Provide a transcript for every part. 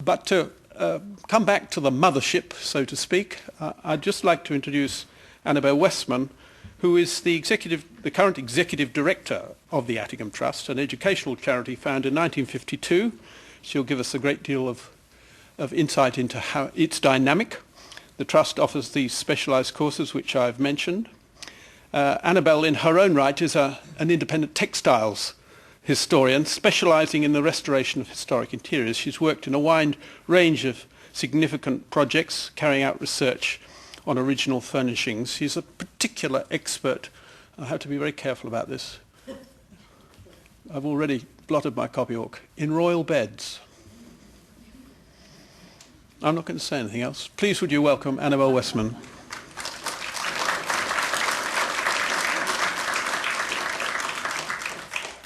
But to come back to the mothership, so to speak, I'd just like to introduce Annabel Westman, who is the current executive director of the Attingham Trust, an educational charity founded in 1952. She'll give us a great deal of insight into how its dynamic. The Trust offers these specialised courses which I've mentioned. Annabel, in her own right, is an independent textiles historian specialising in the restoration of historic interiors. She's worked in a wide range of significant projects, carrying out research on original furnishings. She's a particular expert. I have to be very careful about this. I've already blotted my copybook. In royal beds. I'm not going to say anything else. Please would you welcome Annabel Westman.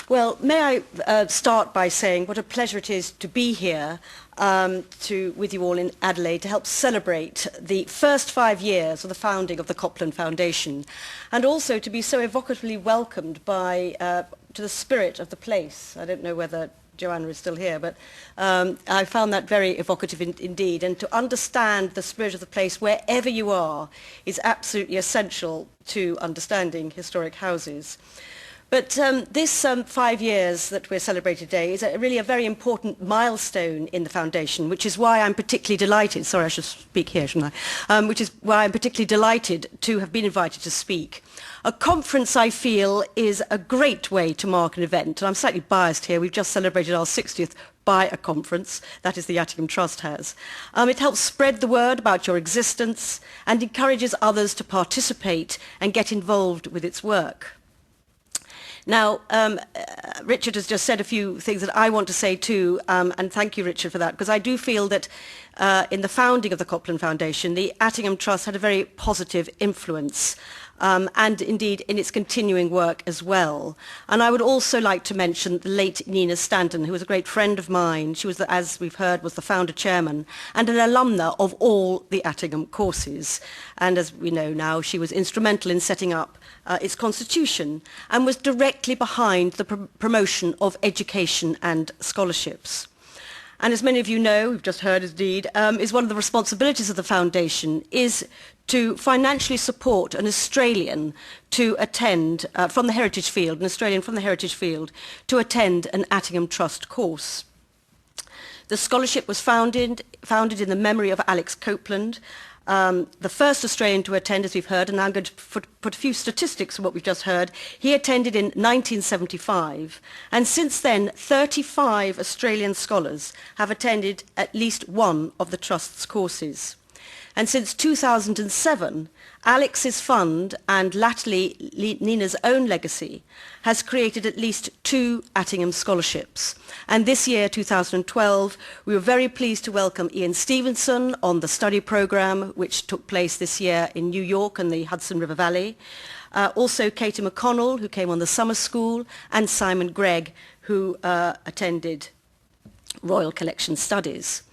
Well, may I start by saying what a pleasure it is to be here with you all in Adelaide to help celebrate the first 5 years of the founding of the Copland Foundation, and also to be so evocatively welcomed to the spirit of the place. I don't know whether Joanna is still here, but I found that very evocative indeed, and to understand the spirit of the place wherever you are is absolutely essential to understanding historic houses. But this 5 years that we're celebrating today is really a very important milestone in the foundation, which is why I'm particularly delighted, sorry I should speak here, shouldn't I, which is why I'm particularly delighted to have been invited to speak. A conference, I feel, is a great way to mark an event, and I'm slightly biased here, we've just celebrated our 60th by a conference, that is the Attingham Trust has. It helps spread the word about your existence and encourages others to participate and get involved with its work. Now, Richard has just said a few things that I want to say too, and thank you, Richard, for that, because I do feel that in the founding of the Copland Foundation, the Attingham Trust had a very positive influence, and indeed in its continuing work as well. And I would also like to mention the late Nina Stanton, who was a great friend of mine. She was, as we've heard, was the founder chairman and an alumna of all the Attingham courses. And as we know now, she was instrumental in setting up its constitution and was directly behind the promotion of education and scholarships. And as many of you know, we've just heard indeed, is one of the responsibilities of the foundation is to financially support an Australian to attend, from the heritage field, an Australian from the heritage field, to attend an Attingham Trust course. The scholarship was founded in the memory of Alex Copeland, the first Australian to attend, as we've heard, and I'm going to put a few statistics on what we've just heard. He attended in 1975, and since then 35 Australian scholars have attended at least one of the Trust's courses. And since 2007, Alex's fund and latterly Nina's own legacy has created at least 2 Attingham scholarships. And this year, 2012, we were very pleased to welcome Ian Stevenson on the study programme, which took place this year in New York and the Hudson River Valley. Also Katie McConnell, who came on the summer school, and Simon Gregg, who attended Royal Collection Studies.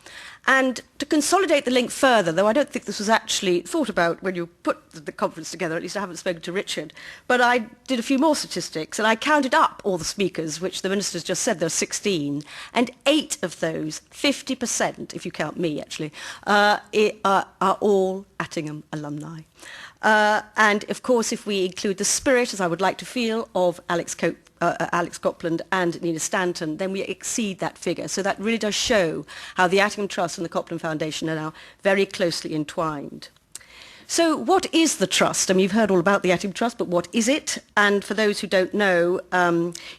And to consolidate the link further, though I don't think this was actually thought about when you put the conference together, at least I haven't spoken to Richard, but I did a few more statistics and I counted up all the speakers, which the Minister's just said there are 16, and 8 of those, 50%, if you count me actually, are all Attingham alumni. And of course, if we include the spirit, as I would like to feel, of Alex Copland and Nina Stanton, then we exceed that figure. So that really does show how the Attingham Trust and the Copland Foundation are now very closely entwined. So what is the Trust? I mean, you've heard all about the Attingham Trust, but what is it? And for those who don't know,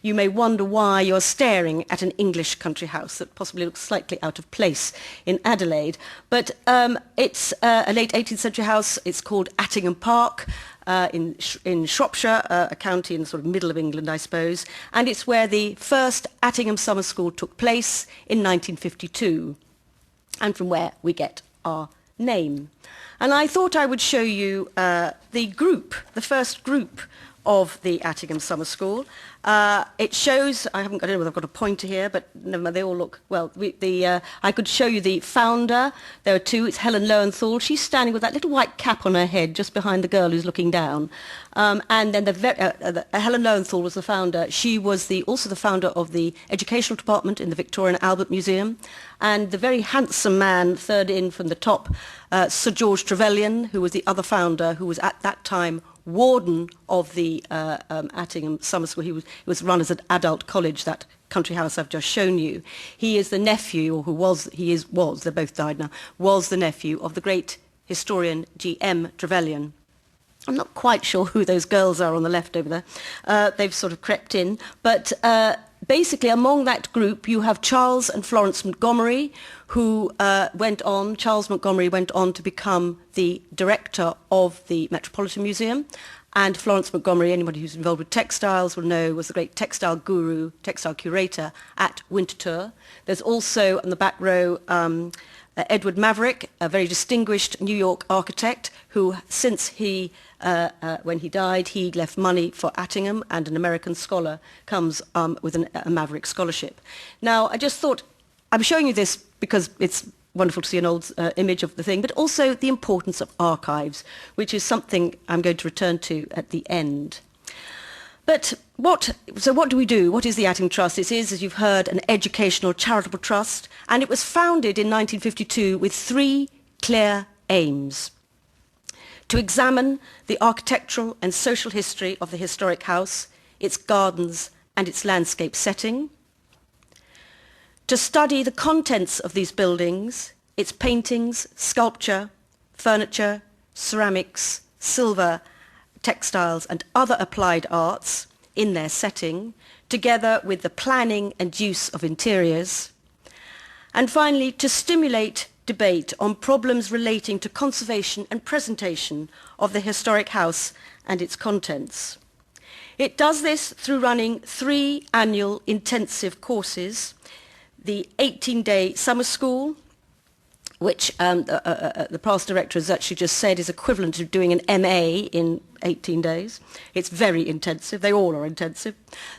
you may wonder why you're staring at an English country house that possibly looks slightly out of place in Adelaide. But it's a late 18th century house. It's called Attingham Park. In Shropshire, a county in the sort of middle of England, I suppose, and it's where the first Attingham Summer School took place in 1952, and from where we get our name. And I thought I would show you the first group of the Attingham Summer School. It shows, I don't know whether I've got a pointer here, but never mind, they all look, well, I could show you the founder. There are two. It's Helen Lowenthal. She's standing with that little white cap on her head just behind the girl who's looking down. And then Helen Lowenthal was the founder. She was also the founder of the Educational Department in the Victoria and Albert Museum. And the very handsome man, third in from the top, Sir George Trevelyan, who was the other founder, who was at that time warden of the Attingham Summer School. He was run as an adult college, that country house I've just shown you. He is the nephew, or they're both died now, was the nephew of the great historian G.M. Trevelyan. I'm not quite sure who those girls are on the left over there. They've sort of crept in. But basically, among that group, you have Charles and Florence Montgomery, who Charles Montgomery went on to become the director of the Metropolitan Museum. And Florence Montgomery, anybody who's involved with textiles will know, was the great textile guru, textile curator at Winterthur. There's also, on the back row, Edward Maverick, a very distinguished New York architect who, when he died, he left money for Attingham, and an American scholar comes with a Maverick scholarship. Now, I just thought, I'm showing you this because it's wonderful to see an old image of the thing, but also the importance of archives, which is something I'm going to return to at the end. But what do we do? What is the Attingham Trust? It is, as you've heard, an educational charitable trust, and it was founded in 1952 with three clear aims: to examine the architectural and social history of the historic house, its gardens and its landscape setting; to study the contents of these buildings, its paintings, sculpture, furniture, ceramics, silver, textiles and other applied arts in their setting, together with the planning and use of interiors; and finally, to stimulate debate on problems relating to conservation and presentation of the historic house and its contents. It does this through running 3 annual intensive courses: the 18-day summer school, which the past director has actually just said is equivalent to doing an MA in 18 days. It's very intensive. They all are intensive.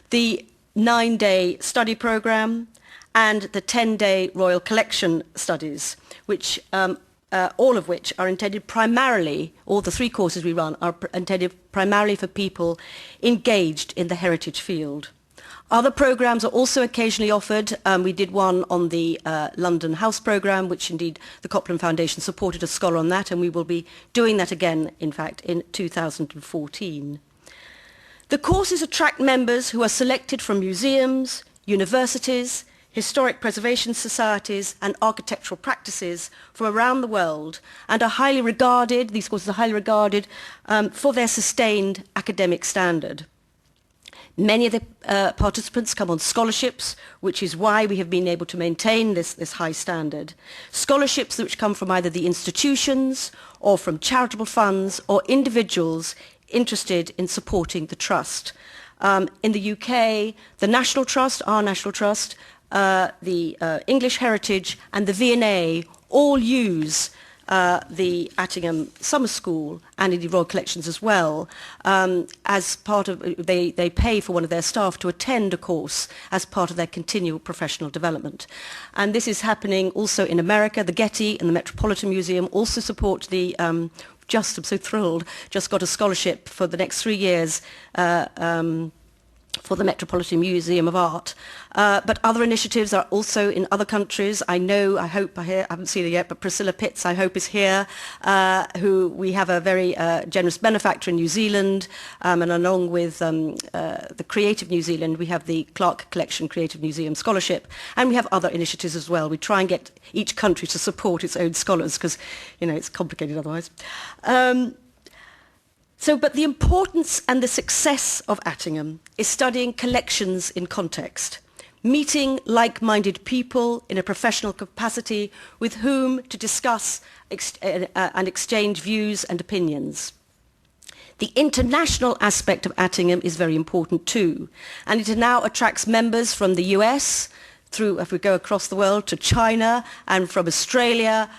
The 9-day study programme and the 10-day Royal Collection studies, which all of which are intended primarily, all the 3 courses we run are intended primarily for people engaged in the heritage field. Other programmes are also occasionally offered. We did one on the London House programme, which indeed the Copland Foundation supported a scholar on that, and we will be doing that again, in fact, in 2014. The courses attract members who are selected from museums, universities, historic preservation societies and architectural practices from around the world, and are highly regarded, these courses are highly regarded for their sustained academic standard. Many of the participants come on scholarships, which is why we have been able to maintain this high standard. Scholarships which come from either the institutions or from charitable funds or individuals interested in supporting the trust. In the UK, the National Trust, our National Trust, the English Heritage and the V&A all use the Attingham Summer School and indeed Royal Collections as well, as part of, they pay for one of their staff to attend a course as part of their continual professional development. And this is happening also in America. The Getty and the Metropolitan Museum also support the, I'm so thrilled, just got a scholarship for the next 3 years for the Metropolitan Museum of Art. But other initiatives are also in other countries. I hope, I haven't seen her yet, but Priscilla Pitts, I hope, is here, who we have a very generous benefactor in New Zealand, and along with the Creative New Zealand, we have the Clark Collection Creative Museum Scholarship, and we have other initiatives as well. We try and get each country to support its own scholars, because, you know, it's complicated otherwise. But the importance and the success of Attingham is studying collections in context, meeting like-minded people in a professional capacity with whom to discuss and exchange views and opinions. The international aspect of Attingham is very important too, and it now attracts members from the US, through, if we go across the world, to China, and from Australia,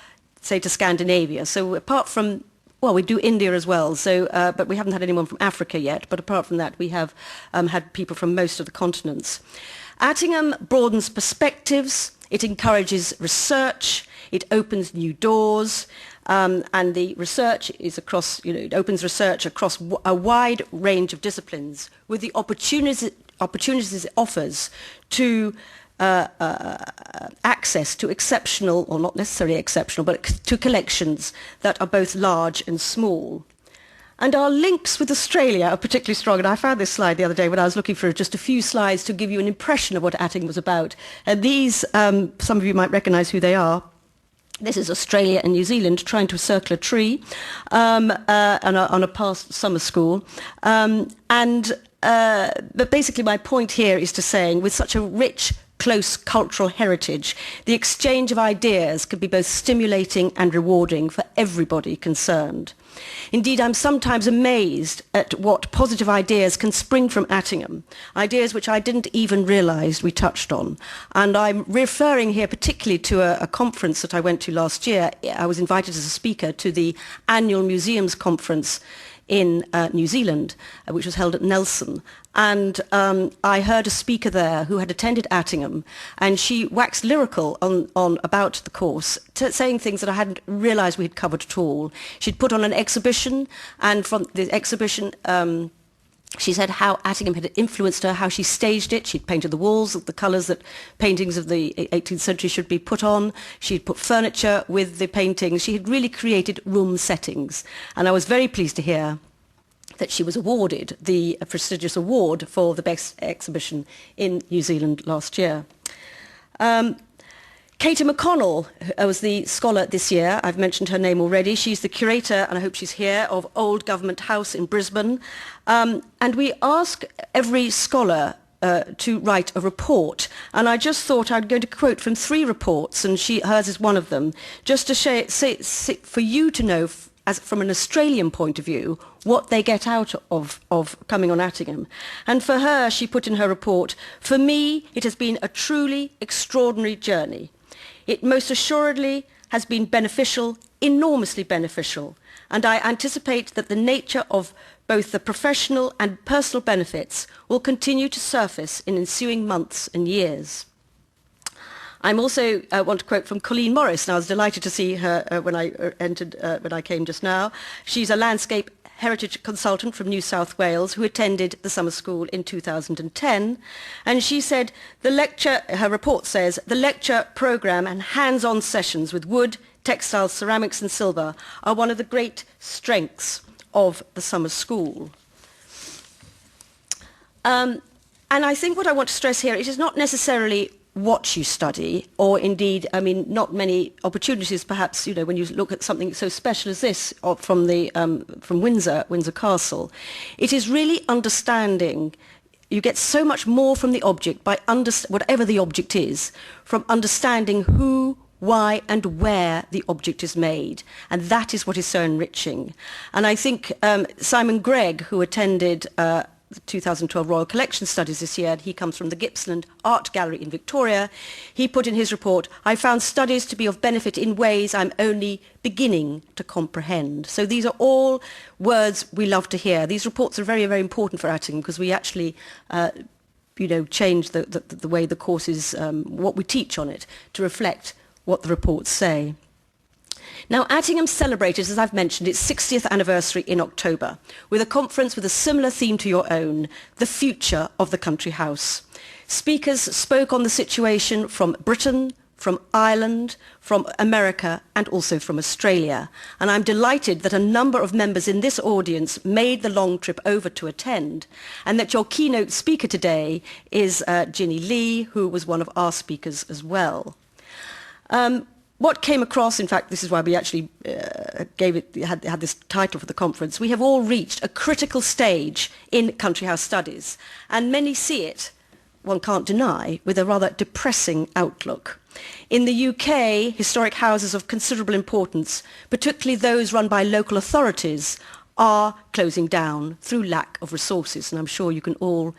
say to Scandinavia. So apart from well, we do India as well, so, but we haven't had anyone from Africa yet, but apart from that we have had people from most of the continents. Attingham broadens perspectives, it encourages research, it opens new doors, and the research is across, it opens research across a wide range of disciplines with the opportunities it offers to access to exceptional, or not necessarily exceptional, but to collections that are both large and small. And our links with Australia are particularly strong. And I found this slide the other day when I was looking for just a few slides to give you an impression of what Attingham was about. And these, some of you might recognise who they are. This is Australia and New Zealand trying to circle a tree on a past summer school. But basically my point here is to saying, with such a rich, close cultural heritage, the exchange of ideas can be both stimulating and rewarding for everybody concerned. Indeed, I'm sometimes amazed at what positive ideas can spring from Attingham, ideas which I didn't even realise we touched on. And I'm referring here particularly to a conference that I went to last year. I was invited as a speaker to the annual museums conference in New Zealand, which was held at Nelson. And I heard a speaker there who had attended Attingham, and she waxed lyrical on about the course, saying things that I hadn't realised we had covered at all. She'd put on an exhibition, and from the exhibition she said how Attingham had influenced her, how she staged it. She'd painted the walls, the colours that paintings of the 18th century should be put on. She'd put furniture with the paintings. She had really created room settings. And I was very pleased to hear that she was awarded the prestigious award for the best exhibition in New Zealand last year. Katie McConnell was the scholar this year. I've mentioned her name already. She's the curator, and I hope she's here, of Old Government House in Brisbane. And we ask every scholar to write a report. And I just thought I'd go to quote from 3 reports, and hers is one of them, just to for you to know, as from an Australian point of view, what they get out of coming on Attingham. And for her, she put in her report, "For me, it has been a truly extraordinary journey. It most assuredly has been beneficial, enormously beneficial, and I anticipate that the nature of both the professional and personal benefits will continue to surface in ensuing months and years." I'm also want to quote from Colleen Morris, and I was delighted to see her when I came just now. She's a landscape heritage consultant from New South Wales who attended the summer school in 2010, and she said her report says, the lecture programme and hands-on sessions with wood, textiles, ceramics and silver are one of the great strengths of the summer school. And I think what I want to stress here, it is not necessarily what you study, or indeed, I mean, not many opportunities perhaps, when you look at something so special as this from Windsor Castle. It is really understanding. You get so much more from the object by whatever the object is, from understanding who, why and where the object is made. And that is what is so enriching. And I think Simon Gregg, who attended the 2012 Royal Collection Studies this year, and he comes from the Gippsland Art Gallery in Victoria, he put in his report, "I found studies to be of benefit in ways I'm only beginning to comprehend." So these are all words we love to hear. These reports are very, very important for Attingham because we actually change the way the course is, what we teach on it, to reflect what the reports say. Now, Attingham celebrated, as I've mentioned, its 60th anniversary in October, with a conference with a similar theme to your own, the future of the country house. Speakers spoke on the situation from Britain, from Ireland, from America, and also from Australia. And I'm delighted that a number of members in this audience made the long trip over to attend, and that your keynote speaker today is Ginny Lee, who was one of our speakers as well. What came across, in fact, this is why we actually had this title for the conference, we have all reached a critical stage in country house studies, and many see it, one can't deny, with a rather depressing outlook. In the UK, historic houses of considerable importance, particularly those run by local authorities, are closing down through lack of resources, and I'm sure you can all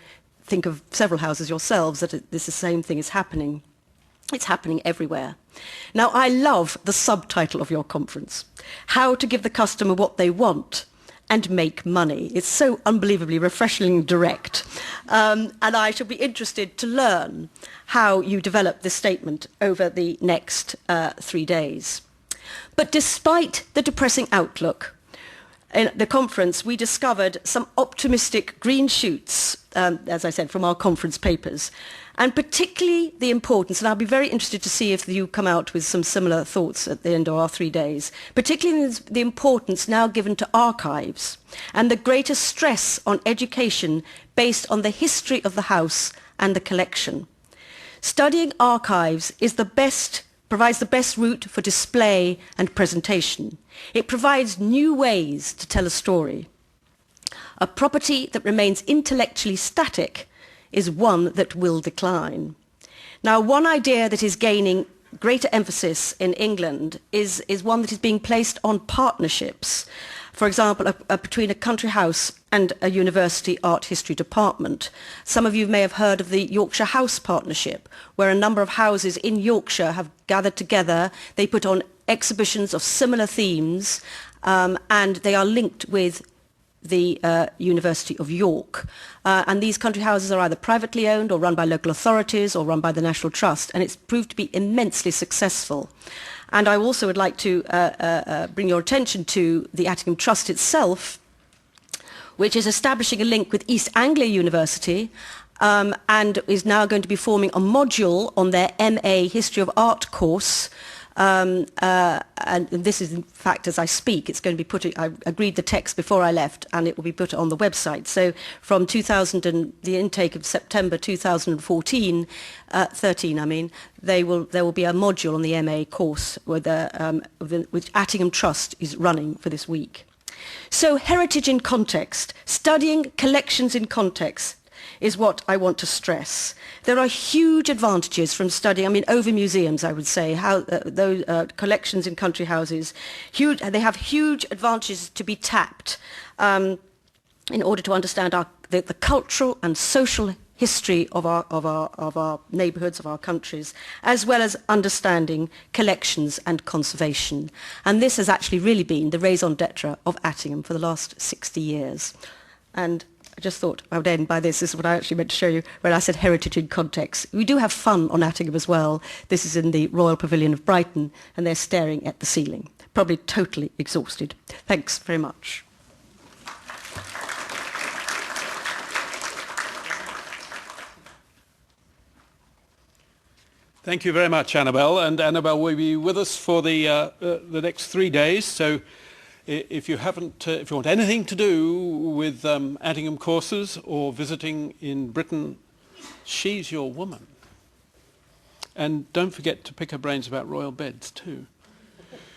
think of several houses yourselves that the same thing is happening. It's happening everywhere. Now, I love the subtitle of your conference, How to Give the Customer What They Want and Make Money. It's so unbelievably refreshingly direct. And I shall be interested to learn how you develop this statement over the next 3 days. But despite the depressing outlook, in the conference, we discovered some optimistic green shoots, as I said, from our conference papers, and particularly the importance, and I'll be very interested to see if you come out with some similar thoughts at the end of our 3 days, particularly the importance now given to archives and the greater stress on education based on the history of the house and the collection. Studying archives provides the best route for display and presentation. It provides new ways to tell a story. A property that remains intellectually static is one that will decline. Now, one idea that is gaining greater emphasis in England is one that is being placed on partnerships. For example, between a country house and a university art history department. Some of you may have heard of the Yorkshire House Partnership, where a number of houses in Yorkshire have gathered together. They put on exhibitions of similar themes, and they are linked with the University of York. And these country houses are either privately owned or run by local authorities or run by the National Trust, and it's proved to be immensely successful. And I also would like to bring your attention to the Attingham Trust itself, which is establishing a link with East Anglia University and is now going to be forming a module on their MA History of Art course. And this is, in fact, as I speak, it's going to be put, I agreed the text before I left, and it will be put on the website. So from the intake of September 2014, 13, I mean, there will be a module on the MA course which Attingham Trust is running for this week. So heritage in context, studying collections in context, is what I want to stress. There are huge advantages from studying, over museums, I would say, how those collections in country houses, they have huge advantages to be tapped in order to understand the cultural and social history of our neighbourhoods, of our countries, as well as understanding collections and conservation. And this has actually really been the raison d'etre of Attingham for the last 60 years. And I just thought I would end by this. This is what I actually meant to show you when I said heritage in context. We do have fun on Attingham as well. This is in the Royal Pavilion of Brighton, and they're staring at the ceiling, probably totally exhausted. Thanks very much. Thank you very much, Annabel. And Annabel will be with us for the next 3 days. So if you want anything to do with Attingham courses or visiting in Britain, she's your woman. And don't forget to pick her brains about royal beds too.